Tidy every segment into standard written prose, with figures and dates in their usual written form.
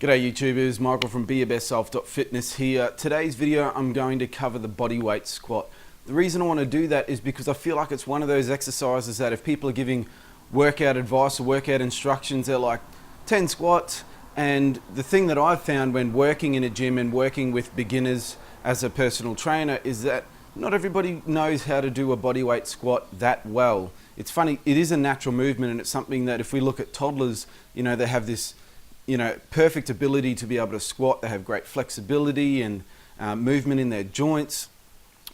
G'day YouTubers, Michael from BeYourBestSelf.fitness here. Today's video I'm going to cover the bodyweight squat. The reason I want to do that is because I feel like it's one of those exercises that if people are giving workout advice or workout instructions, they're like 10 squats. And the thing that I've found when working in a gym and working with beginners as a personal trainer is that not everybody knows how to do a bodyweight squat that well. It's funny, it is a natural movement, and it's something that if we look at toddlers, they have this perfect ability to be able to squat. They have great flexibility and movement in their joints.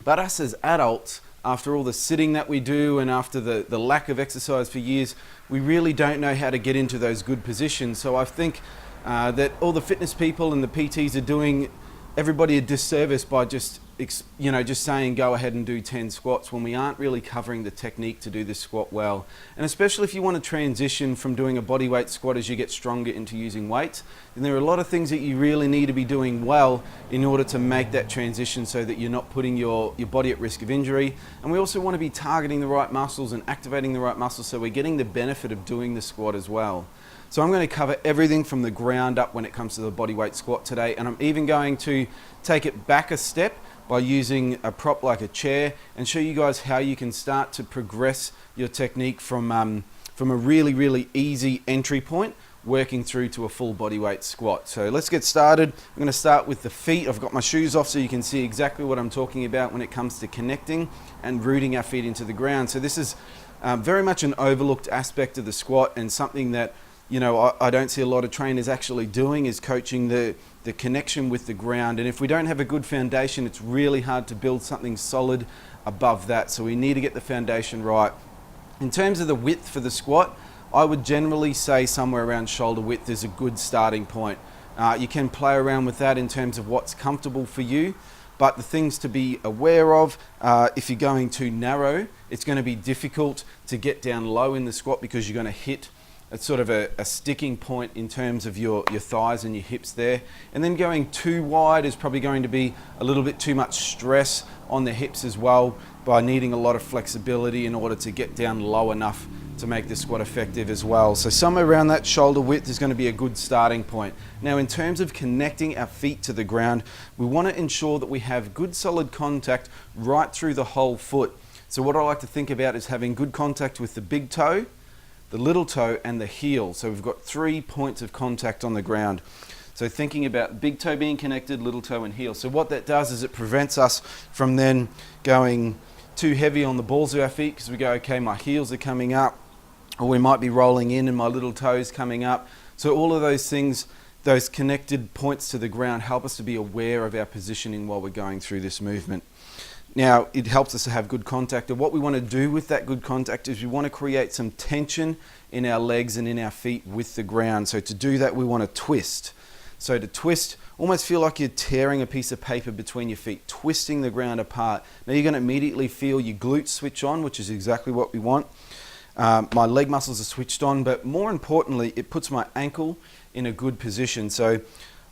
But us as adults, after all the sitting that we do and after the lack of exercise for years, we really don't know how to get into those good positions. So I think that all the fitness people and the PTs are doing everybody a disservice by just saying go ahead and do 10 squats when we aren't really covering the technique to do this squat well. And especially if you want to transition from doing a bodyweight squat as you get stronger into using weights, then there are a lot of things that you really need to be doing well in order to make that transition so that you're not putting your body at risk of injury. And we also want to be targeting the right muscles and activating the right muscles so we're getting the benefit of doing the squat as well. So I'm going to cover everything from the ground up when it comes to the bodyweight squat today, and I'm even going to take it back a step by using a prop like a chair and show you guys how you can start to progress your technique from a really easy entry point working through to a full bodyweight squat. So let's get started. I'm going to start with the feet. I've got my shoes off so you can see exactly what I'm talking about when it comes to connecting and rooting our feet into the ground. So this is very much an overlooked aspect of the squat, and something that I don't see a lot of trainers actually doing is coaching the connection with the ground. And if we don't have a good foundation, it's really hard to build something solid above that. So we need to get the foundation right. In terms of the width for the squat, I would generally say somewhere around shoulder width is a good starting point. You can play around with that in terms of what's comfortable for you. But the things to be aware of, if you're going too narrow, it's going to be difficult to get down low in the squat because you're going to hit it's sort of a sticking point in terms of your thighs and your hips there. And then going too wide is probably going to be a little bit too much stress on the hips as well, by needing a lot of flexibility in order to get down low enough to make the squat effective as well. So somewhere around that shoulder width is going to be a good starting point. Now in terms of connecting our feet to the ground, we want to ensure that we have good solid contact right through the whole foot. So what I like to think about is having good contact with the big toe, the little toe, and the heel. So we've got 3 points of contact on the ground. So thinking about big toe being connected, little toe and heel. So what that does is it prevents us from then going too heavy on the balls of our feet, because we go, okay, my heels are coming up, or we might be rolling in and my little toes coming up. So all of those things, those connected points to the ground, help us to be aware of our positioning while we're going through this movement. Now, it helps us to have good contact, and what we want to do with that good contact is we want to create some tension in our legs and in our feet with the ground. So to do that, we want to twist. So to twist, almost feel like you're tearing a piece of paper between your feet, twisting the ground apart. Now you're going to immediately feel your glutes switch on, which is exactly what we want. My leg muscles are switched on, but more importantly, it puts my ankle in a good position. So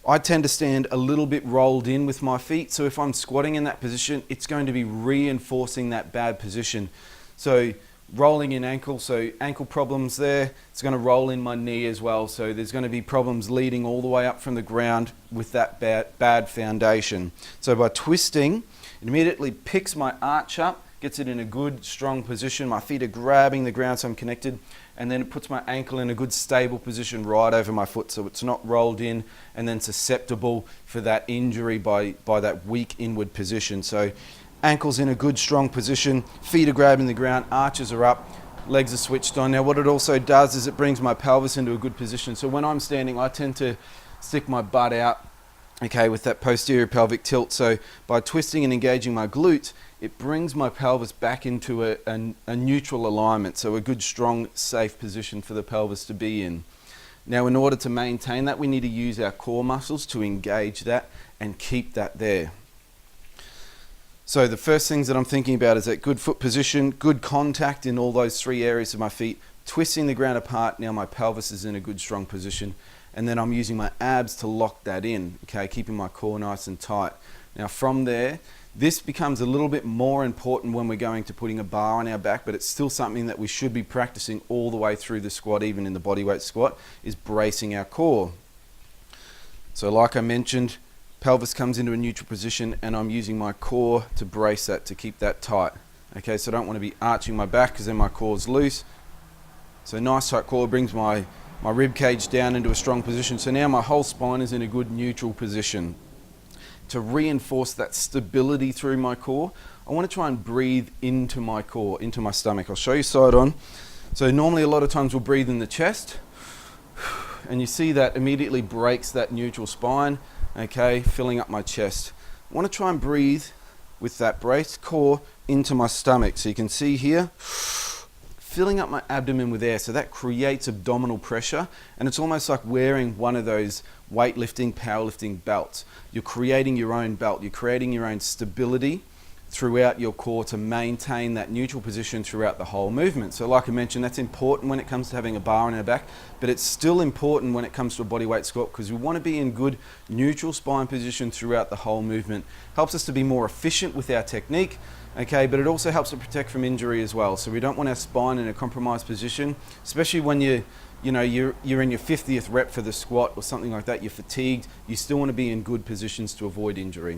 I tend to stand a little bit rolled in with my feet, so if I'm squatting in that position, it's going to be reinforcing that bad position. So rolling in ankle, so ankle problems there, it's going to roll in my knee as well, so there's going to be problems leading all the way up from the ground with that bad foundation. So by twisting, it immediately picks my arch up, gets it in a good strong position, my feet are grabbing the ground so I'm connected, and then it puts my ankle in a good stable position right over my foot, so it's not rolled in and then susceptible for that injury by that weak inward position. So ankle's in a good strong position, feet are grabbing the ground, arches are up, legs are switched on. Now what it also does is it brings my pelvis into a good position. So when I'm standing, I tend to stick my butt out, okay, with that posterior pelvic tilt. So by twisting and engaging my glutes, it brings my pelvis back into a neutral alignment, so a good, strong, safe position for the pelvis to be in. Now, in order to maintain that, we need to use our core muscles to engage that and keep that there. So the first things that I'm thinking about is that good foot position, good contact in all those 3 areas of my feet, twisting the ground apart. Now my pelvis is in a good, strong position, and then I'm using my abs to lock that in, okay, keeping my core nice and tight. Now from there, this becomes a little bit more important when we're going to putting a bar on our back, but it's still something that we should be practicing all the way through the squat, even in the bodyweight squat, is bracing our core. So like I mentioned, pelvis comes into a neutral position and I'm using my core to brace that, to keep that tight. Okay, so I don't want to be arching my back because then my core's loose. So nice tight core brings my rib cage down into a strong position. So now my whole spine is in a good neutral position. To reinforce that stability through my core, I want to try and breathe into my core, into my stomach. I'll show you side on. So normally a lot of times we'll breathe in the chest, and you see that immediately breaks that neutral spine, okay, filling up my chest. I want to try and breathe with that braced core into my stomach. So you can see here, filling up my abdomen with air. So that creates abdominal pressure, and it's almost like wearing one of those weightlifting, powerlifting belts. You're creating your own belt. You're creating your own stability throughout your core to maintain that neutral position throughout the whole movement. So like I mentioned, that's important when it comes to having a bar on our back, but it's still important when it comes to a bodyweight squat because we want to be in good neutral spine position throughout the whole movement. Helps us to be more efficient with our technique, okay, but it also helps to protect from injury as well. So we don't want our spine in a compromised position, especially when you're in your 50th rep for the squat or something like that, you're fatigued, you still want to be in good positions to avoid injury.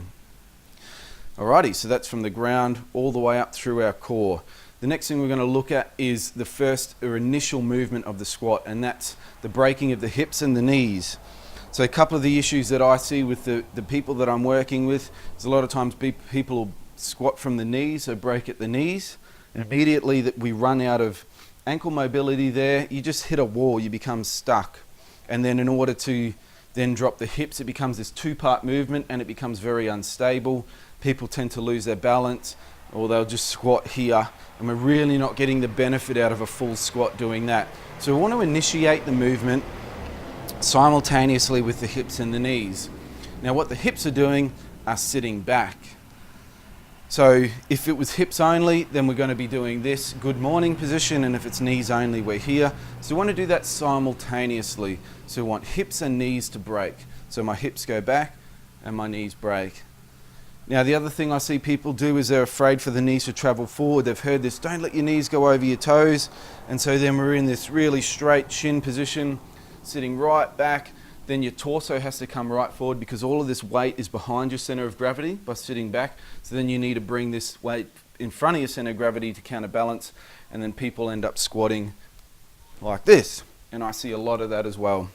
Alrighty, so that's from the ground all the way up through our core. The next thing we're going to look at is the first or initial movement of the squat, and that's the breaking of the hips and the knees. So a couple of the issues that I see with the people that I'm working with is a lot of times people will squat from the knees, so break at the knees, and immediately that we run out of ankle mobility there, you just hit a wall, you become stuck. And then in order to then drop the hips, it becomes this two-part movement and it becomes very unstable. People tend to lose their balance, or they'll just squat here, and we're really not getting the benefit out of a full squat doing that. So we want to initiate the movement simultaneously with the hips and the knees. Now what the hips are doing are sitting back. So if it was hips only, then we're going to be doing this good morning position, and if it's knees only, we're here. So we want to do that simultaneously. So we want hips and knees to break. So my hips go back and my knees break. Now the other thing I see people do is they're afraid for the knees to travel forward. They've heard this, don't let your knees go over your toes. And so then we're in this really straight shin position, sitting right back. Then your torso has to come right forward because all of this weight is behind your center of gravity by sitting back. So then you need to bring this weight in front of your center of gravity to counterbalance, and then people end up squatting like this. And I see a lot of that as well.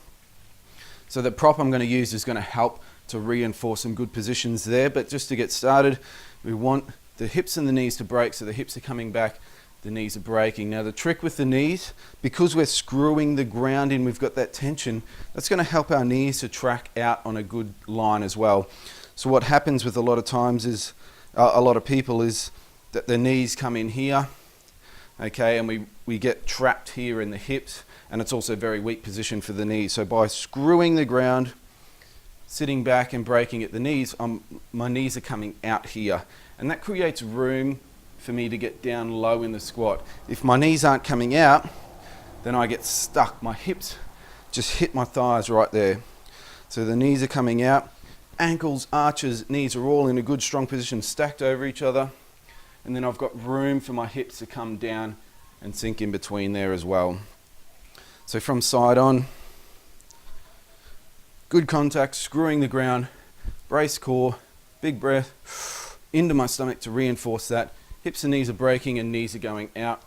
So the prop I'm going to use is going to help to reinforce some good positions there, but just to get started, we want the hips and the knees to break, so the hips are coming back, the knees are breaking. Now the trick with the knees, because we're screwing the ground in, we've got that tension, that's going to help our knees to track out on a good line as well. So what happens with a lot of times is, a lot of people is that the knees come in here, okay, and we get trapped here in the hips, and it's also a very weak position for the knees. So by screwing the ground, sitting back and breaking at the knees, my knees are coming out here, and that creates room for me to get down low in the squat. If my knees aren't coming out, then I get stuck. My hips just hit my thighs right there. So the knees are coming out, ankles, arches, knees are all in a good strong position, stacked over each other, and then I've got room for my hips to come down and sink in between there as well. So from side on, good contact, screwing the ground, brace core, big breath into my stomach to reinforce that. Hips and knees are breaking and knees are going out.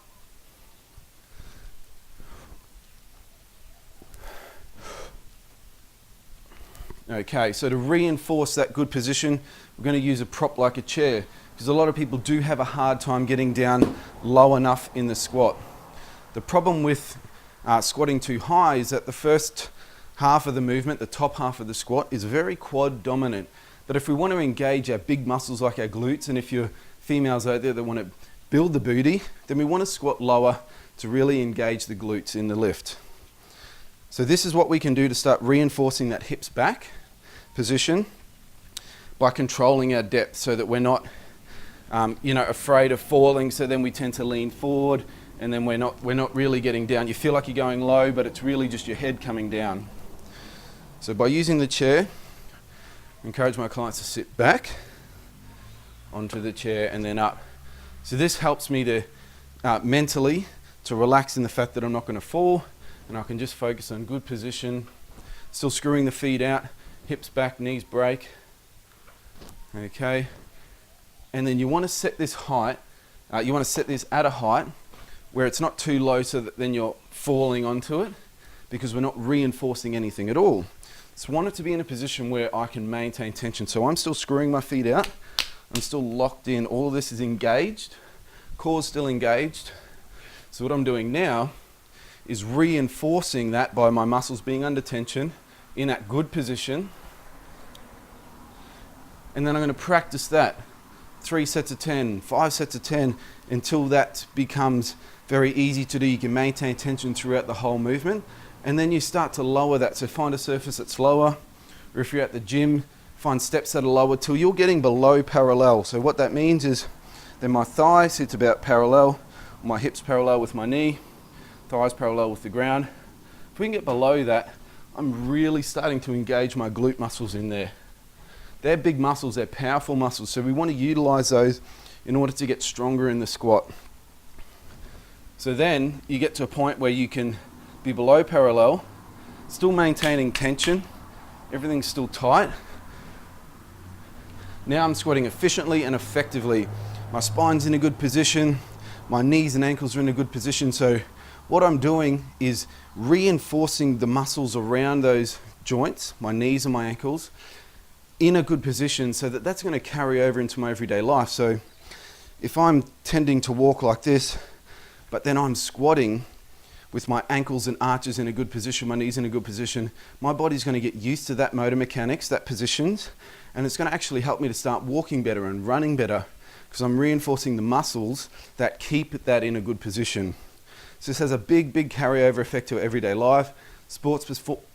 Okay, so to reinforce that good position, we're going to use a prop like a chair, because a lot of people do have a hard time getting down low enough in the squat. The problem with squatting too high is that the first half of the movement, the top half of the squat, is very quad dominant. But if we want to engage our big muscles like our glutes, and if you're females out there that want to build the booty, then we want to squat lower to really engage the glutes in the lift. So this is what we can do to start reinforcing that hips back position by controlling our depth, so that we're not afraid of falling, so then we tend to lean forward, and then we're not really getting down. You feel like you're going low, but it's really just your head coming down. So by using the chair, I encourage my clients to sit back onto the chair and then up. So this helps me to mentally to relax in the fact that I'm not going to fall, and I can just focus on good position, still screwing the feet out, hips back, knees break. Okay, and then you want to set this height, you want to set this at a height where it's not too low so that then you're falling onto it, because we're not reinforcing anything at all. So I want it to be in a position where I can maintain tension. So I'm still screwing my feet out, I'm still locked in, all of this is engaged, core's still engaged. So what I'm doing now is reinforcing that by my muscles being under tension in that good position. And then I'm going to practice that 3 sets of 10, 5 sets of 10, until that becomes very easy to do. You can maintain tension throughout the whole movement, and then you start to lower that. So find a surface that's lower, or if you're at the gym, find steps that are lower till you're getting below parallel. So what that means is then my thigh sits about parallel, my hips parallel with my knee, thighs parallel with the ground. If we can get below that, I'm really starting to engage my glute muscles in there. They're big muscles, they're powerful muscles, so we want to utilize those in order to get stronger in the squat. So then you get to a point where you can be below parallel, still maintaining tension, everything's still tight. Now I'm squatting efficiently and effectively. My spine's in a good position, my knees and ankles are in a good position, so what I'm doing is reinforcing the muscles around those joints, my knees and my ankles, in a good position, so that that's going to carry over into my everyday life. So if I'm tending to walk like this, but then I'm squatting with my ankles and arches in a good position, my knees in a good position, my body's going to get used to that motor mechanics, that positions, and it's going to actually help me to start walking better and running better, because I'm reinforcing the muscles that keep that in a good position. So this has a big carryover effect to everyday life, sports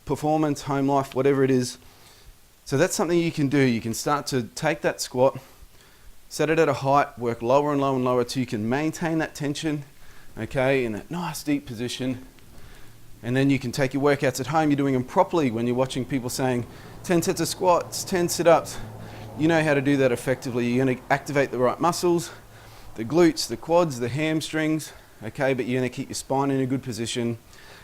performance, home life, whatever it is. So that's something you can do. You can start to take that squat, set it at a height, work lower and lower and lower till you can maintain that tension, okay, in that nice deep position. And then you can take your workouts at home. You're doing them properly when you're watching people saying 10 sets of squats, 10 sit-ups. You know how to do that effectively. You're going to activate the right muscles, the glutes, the quads, the hamstrings, okay, but you're going to keep your spine in a good position.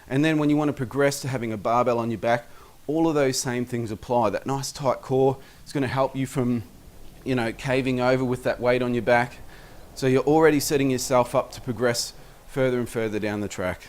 And then when you want to progress to having a barbell on your back, all of those same things apply. That nice tight core is going to help you from, caving over with that weight on your back. So you're already setting yourself up to progress further and further down the track.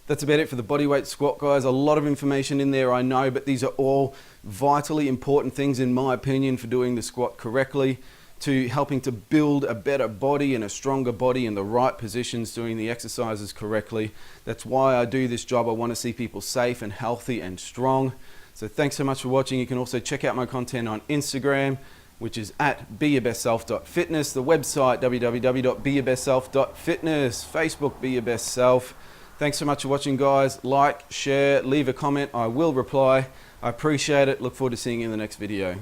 That's about it for the bodyweight squat, guys. A lot of information in there, I know, but these are all vitally important things, in my opinion, for doing the squat correctly, to helping to build a better body and a stronger body in the right positions, doing the exercises correctly. That's why I do this job. I want to see people safe and healthy and strong. So thanks so much for watching. You can also check out my content on Instagram, which is at beyourbestself.fitness, the website www.beyourbestself.fitness, Facebook Be Your Best Self. Thanks so much for watching, guys. Like, share, leave a comment. I will reply. I appreciate it. Look forward to seeing you in the next video.